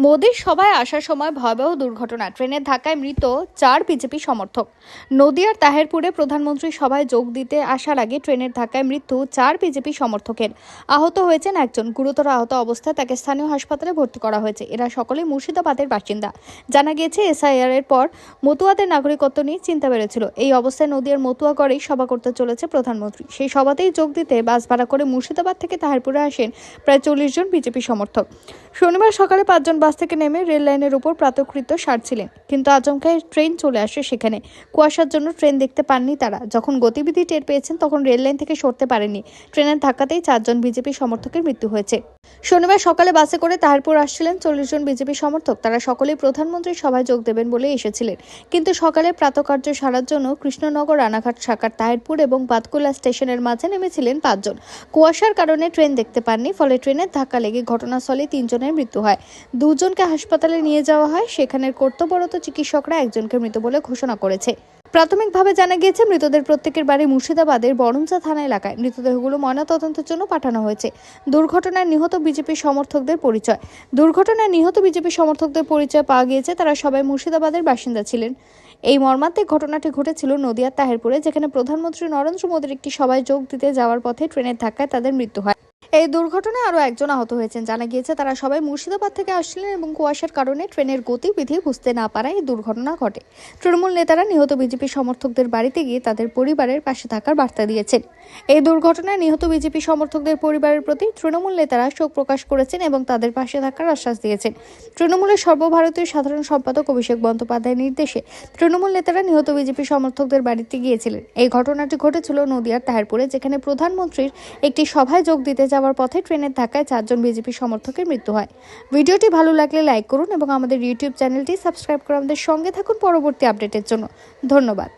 মোদির সভায় আসার সময় ভয়াবহ দুর্ঘটনা, ট্রেনের ধাক্কায় মৃত 4 বিজেপি সমর্থক। নদিয়ার তাহেরপুরে প্রধানমন্ত্রী সভায় যোগ দিতে আসার আগে ট্রেনের ধাক্কায় মৃত্যু 4 বিজেপি সমর্থকের। আহত হয়েছেন একজন, গুরুতর আহত অবস্থায় তাকে স্থানীয় হাসপাতালে ভর্তি করা হয়েছে। এরা সকলেই মুর্শিদাবাদের বাসিন্দা। জানা গিয়েছে, এসআইআর এর পর মতুয়াদের নাগরিকত্ব নিয়ে চিন্তা বেড়েছিল। এই অবস্থায় নদিয়ার মতুয়াগড়েই সভা করতে চলেছে প্রধানমন্ত্রী। সেই সভাতেই যোগ দিতে বাস ভাড়া করে মুর্শিদাবাদ থেকে তাহেরপুরে আসেন প্রায় 40 জন বিজেপি সমর্থক। শনিবার সকালে 5 জন বাস থেকে নেমে রেল লাইনের উপর প্রাতকৃত্য সারছিলেন, কিন্তু আচমকাই ট্রেন চলে আসে সেখানে। কুয়াশার জন্য ট্রেন দেখতে পাননি তারা। যখন গতিবিধি টের পেয়েছেন তখন রেল লাইন থেকে সরতে পারেননি। ট্রেনের ধাক্কাতেই 4 জন বিজেপি সমর্থকের মৃত্যু হয়েছে। শনিবার সকালে বাসে করে তাহেরপুর আসছিলেন 40 জন বিজেপি সমর্থক। তারা সকলেই প্রধানমন্ত্রীর সভায় যোগ দেবেন বলে এসেছিলেন, কিন্তু সকালে প্রাতকার্য সারার জন্য কৃষ্ণনগর, রানাঘাট শাখার তাহেরপুর এবং বাতকুলা স্টেশনের মাঝে নেমেছিলেন 5 জন। কুয়াশার কারণে ট্রেন দেখতে পাননি, ফলে ট্রেনের ধাক্কা লেগে ঘটনাস্থলে 3 জনের মৃত্যু হয়। 2 জনকে হাসপাতালে নিয়ে যাওয়া হয়। সেখানের কর্তব্যরত চিকিৎসকরা একজনকে মৃত বলে ঘোষণা করেছে। প্রাথমিকভাবে জানা গিয়েছে, মৃতদের প্রত্যেকের বাড়ি মুর্শিদাবাদের বরঞ্চা থানা এলাকায়। মৃতদেহগুলো ময়নাতদন্তের জন্য পাঠানো হয়েছে। দুর্ঘটনায় নিহত বিজেপি সমর্থকদের পরিচয় পাওয়া গিয়েছে। তারা সবাই মুর্শিদাবাদের বাসিন্দা ছিলেন। এই মর্মান্তিক ঘটনাটি ঘটেছিল নদিয়ার তাহেরপুরে, যেখানে প্রধানমন্ত্রী নরেন্দ্র মোদীর একটি সভায় যোগ দিতে যাওয়ার পথে ট্রেনের ধাক্কায় তাদের মৃত্যু হয়। এই দুর্ঘটনায় আরও একজন আহত হয়েছেন। জানা গিয়েছে, তারা সবাই মুর্শিদাবাদ থেকে আসছিলেন এবং কুয়াশার কারণে ট্রেনের গতিবিধি বুঝতে না পারায় এই দুর্ঘটনা ঘটে। তৃণমূল নেতারা নিহত বিজেপি সমর্থকদের বাড়িতে গিয়ে তাদের পরিবারের পাশে থাকার বার্তা দিয়েছেন। এই দুর্ঘটনায় নিহত বিজেপি সমর্থকদের পরিবারের প্রতি তৃণমূল নেতারা শোক প্রকাশ করেছেন এবং তাদের পাশে থাকার আশ্বাস দিয়েছেন। তৃণমূলের সর্বভারতীয় সাধারণ সম্পাদক অভিষেক বন্দ্যোপাধ্যায়ের নির্দেশে তৃণমূল নেতারা নিহত বিজেপি সমর্থকদের বাড়িতে গিয়েছিলেন। এই ঘটনাটি ঘটেছিল নদিয়ার তাহেরপুরে, যেখানে প্রধানমন্ত্রীর একটি সভায় যোগ দিতে যাওয়ার পথে ট্রেনের ধাক্কায় 4 জন বিজেপি সমর্থকের মৃত্যু হয়। ভিডিওটি ভালো লাগলে লাইক করুন এবং আমাদের ইউটিউব চ্যানেলটি সাবস্ক্রাইব করে আমাদের সঙ্গে থাকুন পরবর্তী আপডেটের জন্য। ধন্যবাদ।